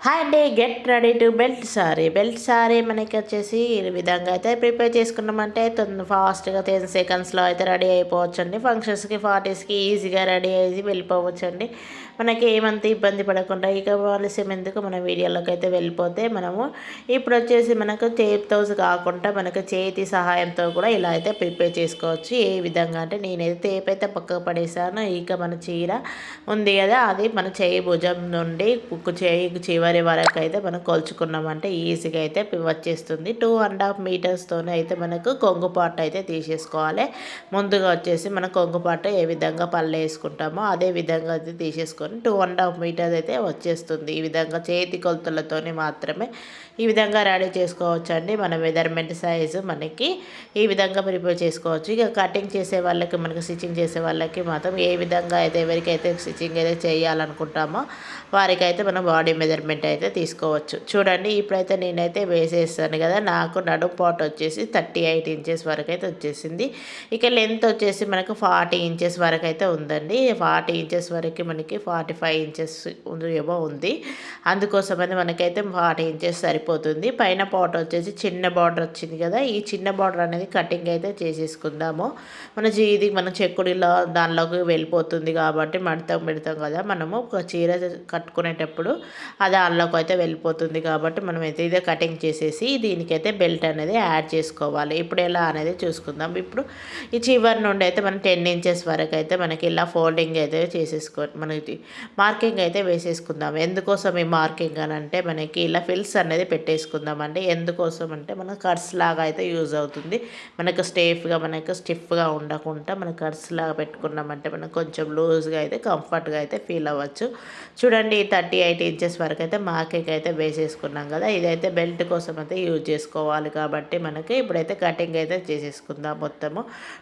Hi అండి, get ready to belt sorry మనకి వచ్చేసి ఈ విధంగా అయితే ప్రిపేర్ చేసుకున్నామంటే ఫాస్ట్గా 10 సెకండ్స్లో అయితే రెడీ అయిపోవచ్చు అండి. ఫంక్షన్స్కి పార్టీస్కి ఈజీగా రెడీ అయ్యి వెళ్ళిపోవచ్చు అండి. మనకి ఏమంత ఇబ్బంది పడకుండా ఇక ఆలస్యం ఎందుకు మన వీడియోలోకి అయితే వెళ్ళిపోతే మనము ఇప్పుడు వచ్చేసి మనకు టేప్తో కాకుండా మనకు చేతి సహాయంతో కూడా ఇలా అయితే ప్రిపేర్ చేసుకోవచ్చు. ఏ విధంగా అంటే నేనైతే టేప్ అయితే పక్కకు పడేసాను. ఇక మన చీర ఉంది కదా, అది మన చేయి భుజం నుండి చేయి చివరి వరకు అయితే మనం కొలుచుకున్నామంటే ఈజీగా అయితే వచ్చేస్తుంది. 2.5 మీటర్స్తోనే అయితే మనకు కొంగు పార్ట్ అయితే తీసేసుకోవాలి. ముందుగా వచ్చేసి మన కొంగు పార్ట్ ఏ విధంగా పళ్ళు వేసుకుంటామో అదే విధంగా అయితే తీసేసుకొని 2.5 మీటర్స్ అయితే వచ్చేస్తుంది. ఈ విధంగా చేతి కొలతలతోనే మాత్రమే ఈ విధంగా రెడీ చేసుకోవచ్చు అండి. మన మెజర్మెంట్ సైజు మనకి ఈ విధంగా ప్రిపేర్ చేసుకోవచ్చు. ఇక కటింగ్ చేసే వాళ్ళకి మనకి స్టిచ్చింగ్ చేసే వాళ్ళకి మాత్రం ఏ విధంగా అయితే ఎవరికైతే స్టిచ్చింగ్ అయితే చేయాలనుకుంటామో వారికైతే మనం బాడీ మెజర్మెంట్ అయితే తీసుకోవచ్చు. చూడండి, ఇప్పుడైతే నేనైతే వేసేస్తాను కదా, నాకు నడుం పాట్ వచ్చేసి 38 ఇంచెస్ వరకు అయితే వచ్చేసింది. ఇక లెంత్ వచ్చేసి మనకు 40 ఇంచెస్ వరకు అయితే ఉందండి. 40 ఇంచెస్ వరకు మనకి 45 ఇంచెస్ ఏమో ఉంది. అందుకోసమని మనకైతే 40 ఇంచెస్ సరిపోతుంది. పైన పాట్ వచ్చేసి చిన్న బార్డర్ వచ్చింది కదా, ఈ చిన్న బార్డర్ అనేది కటింగ్ అయితే చేసేసుకుందాము. ఇది మన చెక్కుడిలో దానిలోకి వెళ్ళిపోతుంది కాబట్టి మడతాం పెడతాం కదా మనము ఒక చీర కట్టుకునేటప్పుడు అది దానిలోకి అయితే వెళ్ళిపోతుంది కాబట్టి మనం అయితే ఇదే కటింగ్ చేసేసి దీనికైతే బెల్ట్ అనేది యాడ్ చేసుకోవాలి. ఇప్పుడు ఎలా అనేది చూసుకుందాం. ఇప్పుడు ఈ చివరి నుండి అయితే మనం 10 ఇంచెస్ వరకు అయితే మనకి ఇలా ఫోల్డింగ్ అయితే మనకి మార్కింగ్ అయితే వేసేసుకుందాం. ఎందుకోసం ఈ మార్కింగ్ అని అంటే మనకి ఇలా ఫిల్స్ అనేది పెట్టేసుకుందామండి. ఎందుకోసం అంటే మనకు కట్స్ లాగా అయితే యూజ్ అవుతుంది. మనకు స్టిఫ్గా ఉండకుండా మన కట్స్ లాగా పెట్టుకున్నామంటే మనకు కొంచెం లూజ్గా అయితే కంఫర్ట్గా అయితే ఫీల్ అవ్వచ్చు. చూడండి, 38 ఇంచెస్ వరకు అయితే మార్కింగ్ అయితే వేసేసుకున్నాం కదా, ఇదైతే బెల్ట్ కోసం అయితే యూజ్ చేసుకోవాలి కాబట్టి మనకి ఇప్పుడైతే కటింగ్ అయితే చేసేసుకుందాం. మొత్తము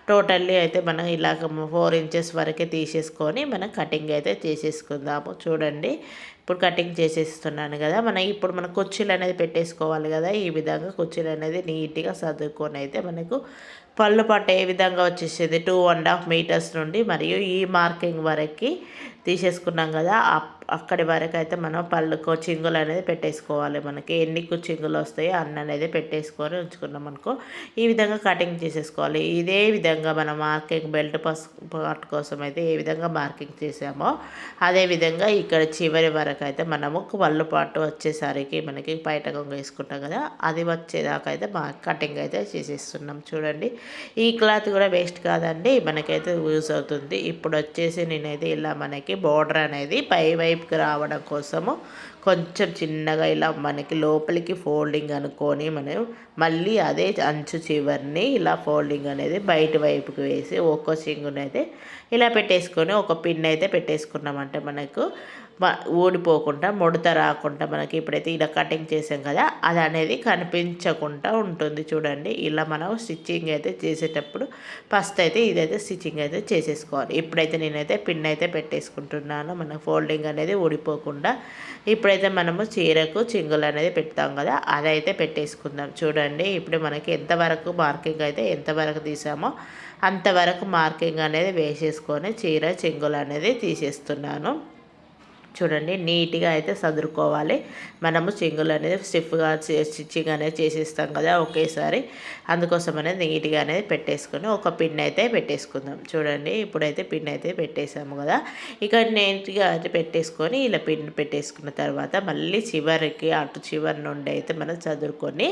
టోటల్లీ అయితే మనం ఇలాగ 4 ఇంచెస్ వరకే తీసేసుకొని మనం కటింగ్ అయితే చేసేసుకుందాము. చూడండి, ఇప్పుడు కటింగ్ చేసేస్తున్నాను కదా, ఇప్పుడు మన కుర్చీలు అనేది పెట్టేసుకోవాలి కదా. ఈ విధంగా కుర్చీలు అనేది నీట్గా సర్దుకొని అయితే మనకు పళ్ళు పట్ట ఏ విధంగా వచ్చేసేది 2.5 మీటర్స్ నుండి మరియు ఈ మార్కింగ్ వరకు తీసేసుకున్నాం కదా, అక్కడి వరకు అయితే మనం చింగులు అనేది పెట్టేసుకోవాలి. మనకి ఎన్ని చింగులు వస్తాయో అన్ని అనేది పెట్టేసుకొని ఉంచుకున్నాం అనుకో, ఈ విధంగా కటింగ్ చేసేసుకోవాలి. ఇదే విధంగా మనం మార్కింగ్ బెల్ట్ పార్ట్ కోసం అయితే ఏ విధంగా మార్కింగ్ చేసామో అదే విధంగా ఇక్కడ చివరి వరకు అయితే మనము పళ్ళు పాటు వచ్చేసరికి మనకి బయట కొంగు వేసుకుంటాం కదా, అది వచ్చేదాకా అయితే కటింగ్ అయితే చేసేస్తున్నాం. చూడండి, ఈ క్లాత్ కూడా వేస్ట్ కాదండి, మనకైతే యూజ్ అవుతుంది. ఇప్పుడు వచ్చేసి నేనైతే ఇలా మనకి బోర్డర్ అనేది పై వైపుకి రావడం కోసము కొంచెం చిన్నగా ఇలా మనకి లోపలికి ఫోల్డింగ్ అనుకొని మనం మళ్ళీ అదే అంచు చివరిని ఇలా ఫోల్డింగ్ అనేది బయట వైపుకి వేసి ఒక్కో చింగునైతే ఇలా పెట్టేసుకొని ఒక పిన్ అయితే పెట్టేసుకున్నామంటే మనకు ఊడిపోకుండా ముడత రాకుండా మనకి ఇప్పుడైతే ఇలా కటింగ్ చేసాం కదా, అది అనేది కనిపించకుండా ఉంటుంది. చూడండి, ఇలా మనం స్టిచ్చింగ్ అయితే చేసేటప్పుడు ఫస్ట్ అయితే ఇదైతే స్టిచ్చింగ్ అయితే చేసేసుకోవాలి. ఇప్పుడైతే నేనైతే పిన్ అయితే పెట్టేసుకుంటున్నాను, మన ఫోల్డింగ్ అనేది ఊడిపోకుండా. ఇప్పుడైతే మనము చీరకు చింగులు అనేది పెడతాం కదా, అదైతే పెట్టేసుకుందాం. చూడండి, ఇప్పుడు మనకి ఎంతవరకు మార్కింగ్ అయితే ఎంతవరకు తీసామో అంతవరకు మార్కింగ్ అనేది వేసేసుకొని చీర చింగులు అనేది తీసేస్తున్నాను. చూడండి, నీట్గా అయితే సదురుకోవాలి. మనము చింగులు అనేది స్టిఫ్గా స్టిచ్చింగ్ అనేది చేసేస్తాం కదా ఒకేసారి, అందుకోసం అనేది నీట్గా అనేది పెట్టేసుకొని ఒక పిన్ అయితే పెట్టేసుకుందాం. చూడండి, ఇప్పుడైతే పిన్ అయితే పెట్టేసాము కదా, ఇక నీట్గా అయితే పెట్టేసుకొని ఇలా పిన్ పెట్టేసుకున్న తర్వాత మళ్ళీ చివరికి అటు చివరి నుండి అయితే మనం చదురుకొని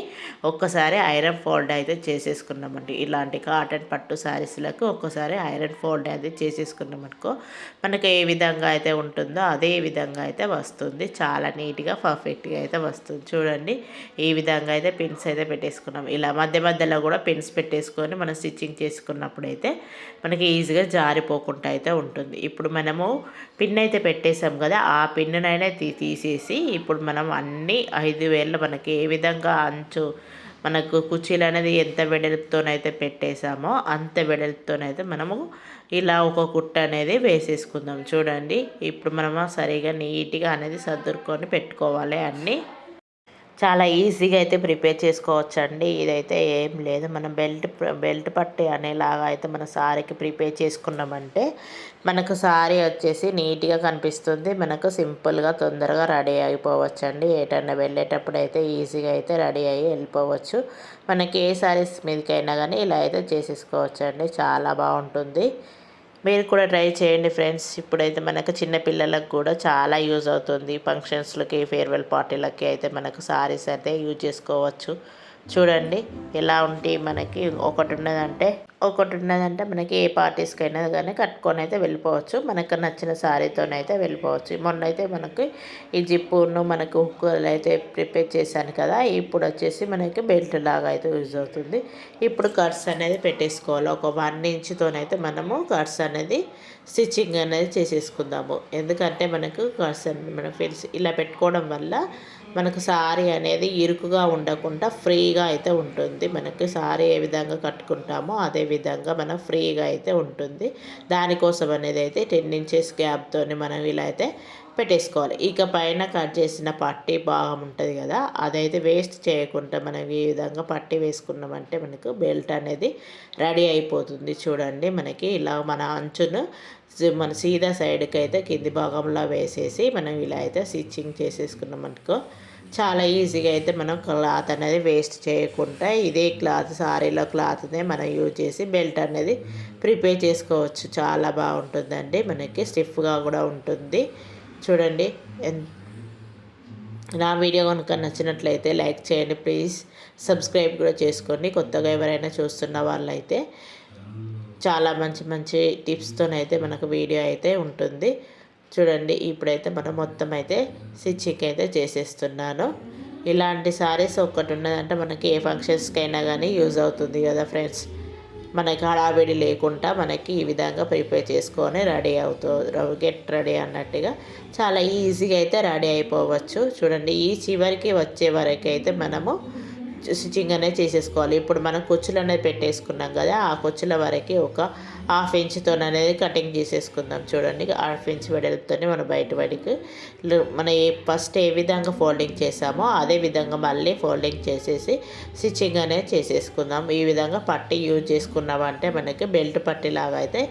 ఒక్కసారి ఐరన్ ఫోల్డ్ అయితే చేసేసుకున్నామండి. ఇలాంటి కాటన్ పట్టు శారీస్లకు ఒక్కసారి ఐరన్ ఫోల్డ్ అయితే చేసేసుకున్నాం అనుకో, మనకు ఏ విధంగా అయితే ఉంటుందో అదే విధంగా అయితే వస్తుంది. చాలా నీట్గా పర్ఫెక్ట్గా అయితే వస్తుంది. చూడండి, ఈ విధంగా అయితే పిన్స్ అయితే పెట్టేసుకున్నాం. ఇలా మధ్య మధ్యలో కూడా పిన్స్ పెట్టేసుకొని మనం స్టిచ్చింగ్ చేసుకున్నప్పుడు అయితే మనకి ఈజీగా జారిపోకుండా అయితే ఉంటుంది. ఇప్పుడు మనము పిన్ అయితే పెట్టేసాం కదా, ఆ పిన్నైనా తీసేసి ఇప్పుడు మనం అన్ని 5 వేళ్ళు మనకి ఏ విధంగా అంచు మనకు కుర్చీలు అనేది ఎంత వెడల్పుతోనైతే పెట్టేసామో అంత వెడల్పుతోనైతే మనము ఇలా ఒక కుట్ట అనేది వేసేసుకుందాం. చూడండి, ఇప్పుడు మనము సరిగా నీట్గా అనేది సర్దుకొని పెట్టుకోవాలి అన్నీ. చాలా ఈజీగా అయితే ప్రిపేర్ చేసుకోవచ్చండి. ఇదైతే ఏం లేదు, మనం బెల్ట్ పట్టి అనేలాగా అయితే మన సారీకి ప్రిపేర్ చేసుకున్నామంటే మనకు సారీ వచ్చేసి నీట్గా కనిపిస్తుంది. మనకు సింపుల్గా తొందరగా రెడీ అయిపోవచ్చండి. ఏటన్నా వెళ్ళేటప్పుడు అయితే ఈజీగా అయితే రెడీ అయ్యి వెళ్ళిపోవచ్చు. మనకి ఏ సారీస్ మీదకైనా కానీ ఇలా అయితే చేసేసుకోవచ్చండి. చాలా బాగుంటుంది. మీరు కూడా ట్రై చేయండి ఫ్రెండ్స్. ఇప్పుడైతే మనకు చిన్న పిల్లలకు కూడా చాలా యూజ్ అవుతుంది. ఫంక్షన్స్లకి, ఫేర్వెల్ పార్టీలకి అయితే మనకు సారీస్ అయితే యూజ్ చేసుకోవచ్చు. చూడండి ఎలా ఉంటే మనకి ఒకటి ఉన్నదంటే మనకి ఏ పార్టీస్కైనా కానీ కట్టుకొని అయితే వెళ్ళిపోవచ్చు. మనకు నచ్చిన శారీతోనైతే వెళ్ళిపోవచ్చు. మొన్న అయితే మనకి ఈ జిప్పును మనకు హుక్కులు అయితే ప్రిపేర్ చేశాను కదా, ఇప్పుడు వచ్చేసి మనకి బెల్ట్ లాగా అయితే యూజ్ అవుతుంది. ఇప్పుడు కట్స్ అనేది పెట్టేసుకోవాలి. ఒక 1 ఇంచుతోనైతే మనము కట్స్ అనేది స్టిచ్చింగ్ అనేది చేసేసుకుందాము. ఎందుకంటే మనకు కట్స్ అనేది మనం ఇలా పెట్టుకోవడం వల్ల మనకు సారీ అనేది ఇరుకుగా ఉండకుండా ఫ్రీగా అయితే ఉంటుంది. మనకి సారీ ఏ విధంగా కట్టుకుంటామో అదే విధంగా మనం ఫ్రీగా అయితే ఉంటుంది. దానికోసం అనేది అయితే 10 ఇంచెస్ గ్యాప్తోని మనం ఇలా అయితే పెట్టేసుకోవాలి. ఇక పైన కట్ చేసిన పట్టీ భాగం ఉంటుంది కదా, అదైతే వేస్ట్ చేయకుండా మనం ఈ విధంగా పట్టీ వేసుకున్నామంటే మనకు బెల్ట్ అనేది రెడీ అయిపోతుంది. చూడండి మనకి ఇలా మన అంచును మన సీదా సైడ్కి అయితే కింది భాగంలో వేసేసి మనం ఇలా అయితే స్టిచ్చింగ్ చేసేసుకున్నాం అనుకో, చాలా ఈజీగా అయితే మనం క్లాత్ అనేది వేస్ట్ చేయకుండా ఇదే క్లాత్, సారీలో క్లాత్నే మనం యూజ్ చేసి బెల్ట్ అనేది ప్రిపేర్ చేసుకోవచ్చు. చాలా బాగుంటుందండి. మనకి స్టిఫ్గా కూడా ఉంటుంది. చూడండి, నా వీడియో కనుక నచ్చినట్లయితే లైక్ చేయండి ప్లీజ్. సబ్స్క్రైబ్ కూడా చేసుకోండి. కొత్తగా ఎవరైనా చూస్తున్న వాళ్ళైతే చాలా మంచి మంచి టిప్స్తోనైతే మనకు వీడియో అయితే ఉంటుంది. చూడండి ఇప్పుడైతే మనం మొత్తం అయితే స్టిచ్చింగ్ అయితే చేసేస్తున్నాను. ఇలాంటి సారీస్ ఒక్కటి ఉన్నదంటే మనకి ఏ ఫంక్షన్స్కైనా కానీ యూజ్ అవుతుంది కదా ఫ్రెండ్స్. మనకి హడావిడి లేకుండా మనకి ఈ విధంగా ప్రిపేర్ చేసుకొని గెట్ రెడీ అన్నట్టుగా చాలా ఈజీగా అయితే రెడీ అయిపోవచ్చు. చూడండి ఈ చివరికి వచ్చే వరకు అయితే మనము స్టిచ్చింగ్ అనేది చేసేసుకోవాలి. ఇప్పుడు మనం కుచ్చులు అనేది పెట్టేసుకున్నాం కదా, ఆ కుచ్చుల వరకు ఒక 1/2 ఇంచుతో అనేది కటింగ్ చేసేసుకుందాం. చూడండి 1/2 ఇంచ్ వెడల్పుతోనే మనం బయటికి మనం ఫస్ట్ ఏ విధంగా ఫోల్డింగ్ చేసామో అదే విధంగా మళ్ళీ ఫోల్డింగ్ చేసేసి స్టిచ్చింగ్ అనేది చేసేసుకుందాం. ఈ విధంగా పట్టీ యూజ్ చేసుకున్నామంటే మనకి బెల్ట్ పట్టీ లాగా అయితే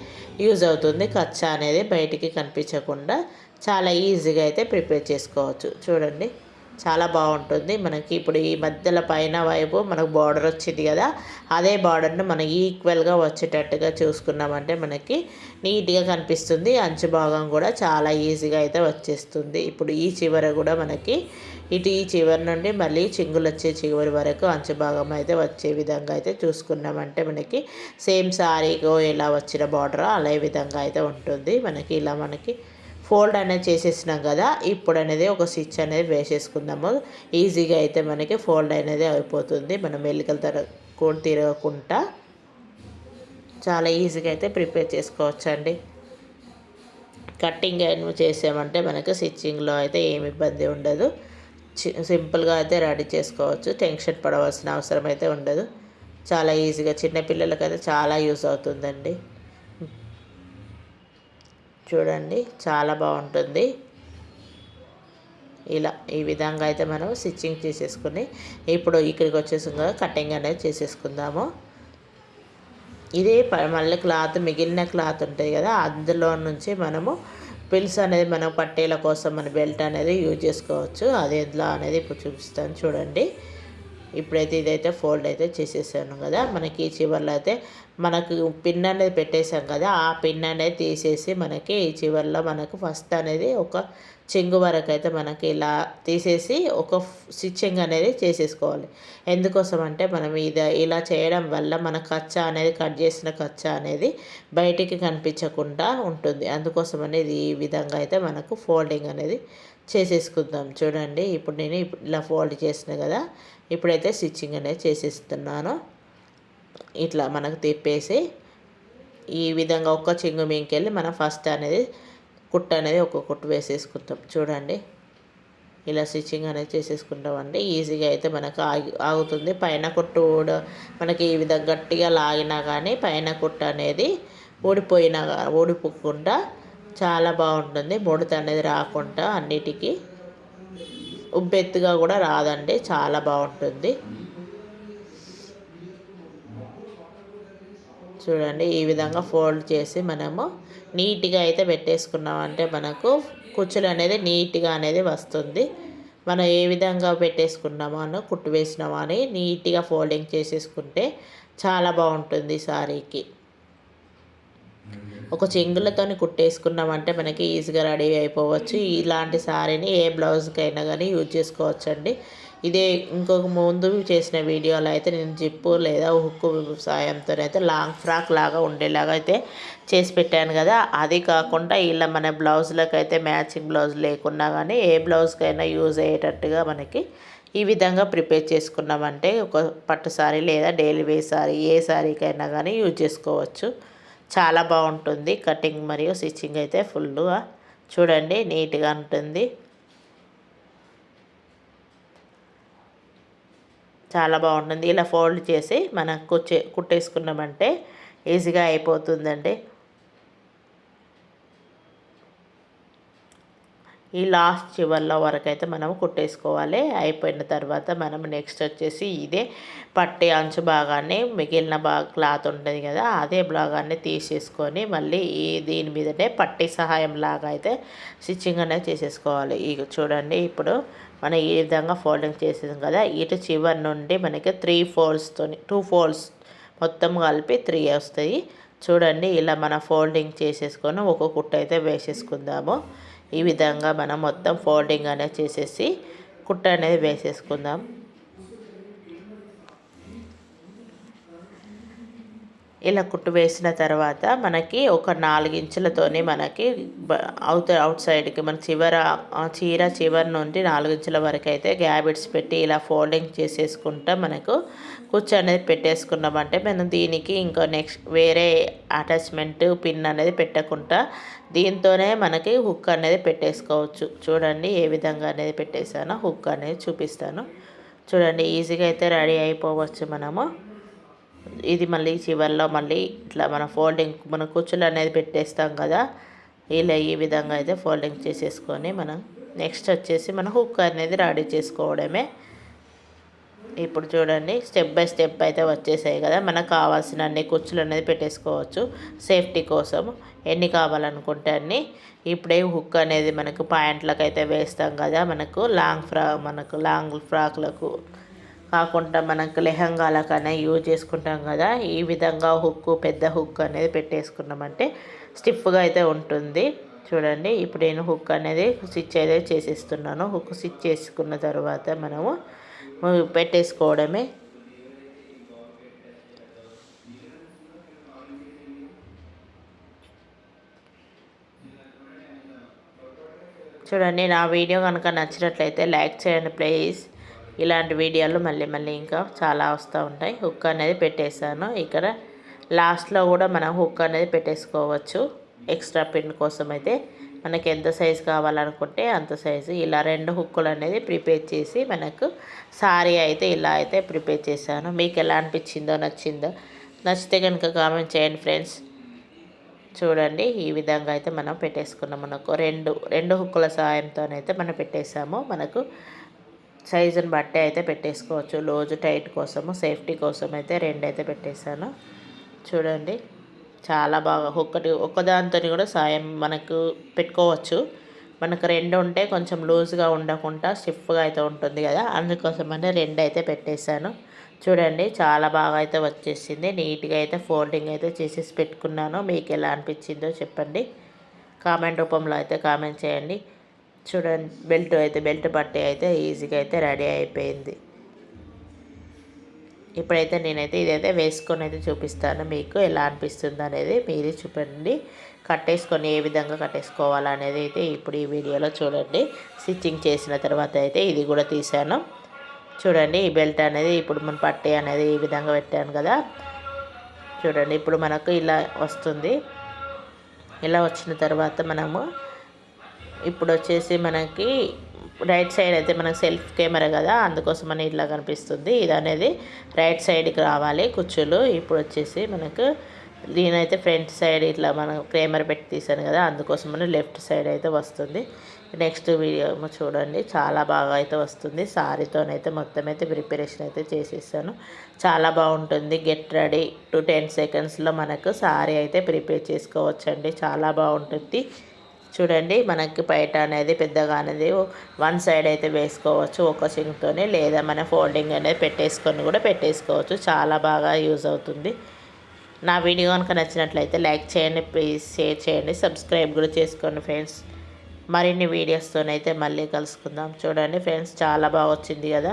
యూజ్ అవుతుంది. కచ్చా అనేది బయటికి కనిపించకుండా చాలా ఈజీగా అయితే ప్రిపేర్ చేసుకోవచ్చు. చూడండి చాలా బాగుంటుంది. మనకి ఇప్పుడు ఈ మధ్యలో పైన వైపు మనకు బార్డర్ వచ్చింది కదా, అదే బార్డర్ను మనం ఈక్వల్గా వచ్చేటట్టుగా చూసుకున్నామంటే మనకి నీట్గా కనిపిస్తుంది. అంచు భాగం కూడా చాలా ఈజీగా అయితే వచ్చేస్తుంది. ఇప్పుడు ఈ చివర కూడా మనకి ఈ చివరి నుండి మళ్ళీ చింగులు వచ్చే చివరి వరకు అంచు భాగం అయితే వచ్చే విధంగా అయితే చూసుకున్నామంటే మనకి సేమ్ సారీకో ఎలా వచ్చిన బార్డర్ అలా విధంగా అయితే ఉంటుంది. మనకి ఇలా మనకి ఫోల్డ్ అనేది చేసేసినాం కదా, ఇప్పుడు అనేది ఒక స్టిచ్ అనేది వేసేసుకుందాము. ఈజీగా అయితే మనకి ఫోల్డ్ అనేది అయిపోతుంది. మనం మెలికలు కూడా తిరగకుండా చాలా ఈజీగా అయితే ప్రిపేర్ చేసుకోవచ్చండి. కట్టింగ్ ఏమి చేసామంటే మనకి స్టిచ్చింగ్లో అయితే ఏమి ఇబ్బంది ఉండదు. సింపుల్గా అయితే రెడీ చేసుకోవచ్చు. టెన్షన్ పడవలసిన అవసరం అయితే ఉండదు. చాలా ఈజీగా చిన్నపిల్లలకైతే చాలా యూజ్ అవుతుందండి. చూడండి చాలా బాగుంటుంది. ఇలా ఈ విధంగా అయితే మనం స్టిచ్చింగ్ చేసేసుకుని ఇప్పుడు ఇక్కడికి వచ్చేసి కటింగ్ అనేది చేసేసుకుందాము. ఇదే మళ్ళీ క్లాత్ మిగిలిన క్లాత్ ఉంటుంది కదా, అందులో నుంచి మనము పిల్స్ అనేది మనం పట్టేల కోసం మన బెల్ట్ అనేది యూజ్ చేసుకోవచ్చు. అది ఎట్లా అనేది ఇప్పుడు చూపిస్తాను చూడండి. ఇప్పుడైతే ఇదైతే ఫోల్డ్ అయితే చేసేసాను కదా, మనకి చివర్లో అయితే మనకు పిన్ అనేది పెట్టేసాం కదా, ఆ పిన్ అనేది తీసేసి మనకి ఈ చివర్లో మనకు ఫస్ట్ అనేది ఒక చెంగు వరకు అయితే మనకి ఇలా తీసేసి ఒక స్టిచ్చింగ్ అనేది చేసేసుకోవాలి. ఎందుకోసం అంటే మనం ఇలా చేయడం వల్ల మన కచ్చా అనేది కట్ చేసిన కచ్చా అనేది బయటికి కనిపించకుండా ఉంటుంది. అందుకోసం అనేది ఈ విధంగా అయితే మనకు ఫోల్డింగ్ అనేది చేసేసుకుందాం. చూడండి ఇప్పుడు నేను ఇలా ఫోల్డ్ చేసిన కదా, ఇప్పుడైతే స్టిచ్చింగ్ అనేది చేసేస్తున్నాను. ఇట్లా మనకు తిప్పేసి ఈ విధంగా ఒక్క చెంగు మీదకెళ్ళి మనం ఫస్ట్ అనేది కుట్టు అనేది ఒక కుట్టు వేసేసుకుంటాం. చూడండి ఇలా స్టిచ్చింగ్ అనేది చేసేసుకుంటామండి. ఈజీగా అయితే మనకు ఆగుతుంది. పైన కుట్టు కూడా మనకి ఈ విధంగా గట్టిగా లాగినా కానీ పైన కుట్టు అనేది ఊడిపోకుండా చాలా బాగుంటుంది. ముడత అనేది రాకుండా అన్నిటికీ ఉబ్బెత్తుగా కూడా రాదండి, చాలా బాగుంటుంది. చూడండి ఈ విధంగా ఫోల్డ్ చేసి మనము నీట్గా అయితే పెట్టేసుకున్నామంటే మనకు కుచ్చులు అనేది నీట్గా అనేది వస్తుంది. మనం ఏ విధంగా పెట్టేసుకున్నామో కుట్టు వేసినామో అని నీట్గా ఫోల్డింగ్ చేసేసుకుంటే చాలా బాగుంటుంది సారీకి. ఒక చెంగులతోని కుట్టేసుకున్నామంటే మనకి ఈజీగా రెడీ అయిపోవచ్చు. ఇలాంటి సారీని ఏ బ్లౌజ్కైనా కానీ యూజ్ చేసుకోవచ్చండి. ఇదే ఇంకొక ముందు చేసిన వీడియోలో అయితే నేను జిప్పు లేదా హుక్కు సాయంతో అయితే లాంగ్ ఫ్రాక్ లాగా ఉండేలాగా అయితే చేసి పెట్టాను కదా. అది కాకుండా ఇలా మన బ్లౌజులకు అయితే మ్యాచింగ్ బ్లౌజ్ లేకున్నా కానీ ఏ బ్లౌజ్కైనా యూజ్ అయ్యేటట్టుగా మనకి ఈ విధంగా ప్రిపేర్ చేసుకున్నామంటే ఒక పట్టు సారీ లేదా డైలీ వేర్ సారీ ఏ సారీకైనా కానీ యూజ్ చేసుకోవచ్చు. చాలా బాగుంటుంది. కటింగ్ మరియు స్టిచ్చింగ్ అయితే ఫుల్గా చూడండి నీట్గా ఉంటుంది. చాలా బాగుంటుంది. ఇలా ఫోల్డ్ చేసి మనం కుట్టేసుకున్నామంటే ఈజీగా అయిపోతుందండి. ఈ లాస్ట్ చివర్లో వరకు అయితే మనం కుట్టేసుకోవాలి. అయిపోయిన తర్వాత మనం నెక్స్ట్ వచ్చేసి ఇదే పట్టి అంచు భాగాన్ని మిగిలిన క్లాత్ ఉంటుంది కదా, అదే భాగాన్ని తీసేసుకొని మళ్ళీ దీని మీదనే పట్టి సహాయం లాగా అయితే స్టిచ్చింగ్ అనేది చేసేసుకోవాలి. ఇక చూడండి ఇప్పుడు మనం ఈ విధంగా ఫోల్డింగ్ చేసేసాం కదా, ఇటు చివరి నుండి మనకి 3 ఫోల్డ్స్తోని 2 ఫోల్డ్స్ మొత్తం కలిపి 3 వస్తాయి. చూడండి ఇలా మనం ఫోల్డింగ్ చేసేసుకొని ఒక కుట్టు అయితే వేసేసుకుందాము. ఈ విధంగా మనం మొత్తం ఫోల్డింగ్ అనేది చేసేసి కుట్ట అనేది వేసేసుకుందాం. ఇలా కుట్టు వేసిన తర్వాత మనకి ఒక 4 ఇంచులతోని మనకి అవుట్ సైడ్కి మన చీర చివరి నుండి 4 ఇంచుల వరకు అయితే గ్యాబిట్స్ పెట్టి ఇలా ఫోల్డింగ్ చేసేసుకుంటా మనకు కుచ్చు అనేది పెట్టేసుకున్నామంటే మనం దీనికి ఇంకా నెక్స్ట్ వేరే అటాచ్మెంట్ పిన్ అనేది పెట్టకుండా దీంతోనే మనకి హుక్ అనేది పెట్టేసుకోవచ్చు. చూడండి ఏ విధంగా అనేది పెట్టేసానో హుక్ అనేది చూపిస్తాను. చూడండి ఈజీగా అయితే రెడీ అయిపోవచ్చు మనము. ఇది మళ్ళీ చివరిలో మళ్ళీ ఇట్లా మన ఫోల్డింగ్ మన కుచ్చులు అనేది పెట్టేస్తాం కదా, ఇలా ఈ విధంగా అయితే ఫోల్డింగ్ చేసేసుకొని మనం నెక్స్ట్ వచ్చేసి మన హుక్ అనేది రెడీ చేసుకోవడమే. ఇప్పుడు చూడండి స్టెప్ బై స్టెప్ అయితే వచ్చేసాయి కదా, మనకు కావాల్సిన అన్ని కుచ్చులు అనేది పెట్టేసుకోవచ్చు సేఫ్టీ కోసం. ఎన్ని కావాలనుకుంటే అన్ని. ఇప్పుడే హుక్ అనేది మనకు ప్యాంట్లకు అయితే వేస్తాం కదా, మనకు లాంగ్ ఫ్రాక్లకు కాకుండా మనకు లెహంగాలకనే యూజ్ చేసుకుంటాం కదా, ఈ విధంగా పెద్ద హుక్ అనేది పెట్టేసుకున్నామంటే స్టిఫ్గా అయితే ఉంటుంది. చూడండి ఇప్పుడు నేను హుక్ అనేది స్టిచ్ అయితే చేసేస్తున్నాను. హుక్ స్టిచ్ చేసుకున్న తర్వాత మనము పెట్టేసుకోవడమే. చూడండి నా వీడియో కనుక నచ్చినట్లయితే లైక్ చేయండి ప్లీజ్. ఇలాంటి వీడియోలు మళ్ళీ ఇంకా చాలా వస్తూ ఉంటాయి. హుక్ అనేది పెట్టేశాను. ఇక్కడ లాస్ట్లో కూడా మనం హుక్ అనేది పెట్టేసుకోవచ్చు ఎక్స్ట్రా పిన్ కోసం. అయితే మనకి ఎంత సైజు కావాలనుకుంటే అంత సైజు ఇలా 2 హుక్కులు అనేది ప్రిపేర్ చేసి మనకు సారీ అయితే ఇలా అయితే ప్రిపేర్ చేశాను. మీకు ఎలా అనిపించిందో నచ్చితే కనుక కామెంట్ చేయండి ఫ్రెండ్స్. చూడండి ఈ విధంగా అయితే మనం పెట్టేసుకున్నాం. మనకు రెండు హుక్కుల సహాయంతోనైతే మనం పెట్టేసాము. మనకు సైజుని బట్టి అయితే పెట్టేసుకోవచ్చు. లూజ్ టైట్ కోసము సేఫ్టీ కోసం అయితే 2 అయితే పెట్టేశాను. చూడండి చాలా బాగా ఒక్కదాంతో కూడా సాయం మనకు పెట్టుకోవచ్చు. మనకు 2 ఉంటే కొంచెం లూజ్గా ఉండకుండా స్టిఫ్గా అయితే ఉంటుంది కదా, అందుకోసమని 2 అయితే పెట్టేశాను. చూడండి చాలా బాగా అయితే వచ్చేసింది. నీట్గా అయితే ఫోల్డింగ్ అయితే చేసేసి పెట్టుకున్నాను. మీకు ఎలా అనిపించిందో చెప్పండి, కామెంట్ రూపంలో అయితే కామెంట్ చేయండి. చూడండి బెల్ట్ పట్టి అయితే ఈజీగా అయితే రెడీ అయిపోయింది. ఇప్పుడైతే నేనైతే ఇదైతే వేసుకొని అయితే చూపిస్తాను, మీకు ఎలా అనిపిస్తుంది అనేది మీరే చూపండి. కట్టేసుకొని ఏ విధంగా కట్టేసుకోవాలనేది అయితే ఇప్పుడు ఈ వీడియోలో చూడండి. స్టిచ్చింగ్ చేసిన తర్వాత అయితే ఇది కూడా తీసాను. చూడండి ఈ బెల్ట్ అనేది ఇప్పుడు మన పట్టీ అనేది ఈ విధంగా పెట్టాను కదా. చూడండి ఇప్పుడు మనకు ఇలా వస్తుంది. ఇలా వచ్చిన తర్వాత మనము ఇప్పుడు వచ్చేసి మనకి రైట్ సైడ్ అయితే మనకు సెల్ఫ్ కెమెరా కదా, అందుకోసమని ఇట్లా కనిపిస్తుంది. ఇది అనేది రైట్ సైడ్కి రావాలి కుచ్చులు. ఇప్పుడు వచ్చేసి మనకు దీనైతే ఫ్రంట్ సైడ్ ఇట్లా మనం కెమెరా పెట్టి తీసాను కదా, అందుకోసమని లెఫ్ట్ సైడ్ అయితే వస్తుంది. నెక్స్ట్ వీడియో చూడండి, చాలా బాగా అయితే వస్తుంది. సారీతోనైతే మొత్తం అయితే ప్రిపరేషన్ అయితే చేసేసాను. చాలా బాగుంటుంది. గెట్ రెడీ టు 10 సెకండ్స్లో మనకు సారీ అయితే ప్రిపేర్ చేసుకోవచ్చండి. చాలా బాగుంటుంది. చూడండి, మనకి బయట అనేది పెద్దగా అనేది వన్ సైడ్ అయితే వేసుకోవచ్చు ఒక చింగ్తోనే, లేదా మన ఫోల్డింగ్ అనేది పెట్టేసుకొని కూడా పెట్టేసుకోవచ్చు. చాలా బాగా యూజ్ అవుతుంది. నా వీడియో కనుక నచ్చినట్లయితే లైక్ చేయండి, ప్లీజ్ షేర్ చేయండి, సబ్స్క్రైబ్ కూడా చేసుకోండి ఫ్రెండ్స్. మరిన్ని వీడియోస్తోనైతే మళ్ళీ కలుసుకుందాం. చూడండి ఫ్రెండ్స్, చాలా బాగా వచ్చింది కదా.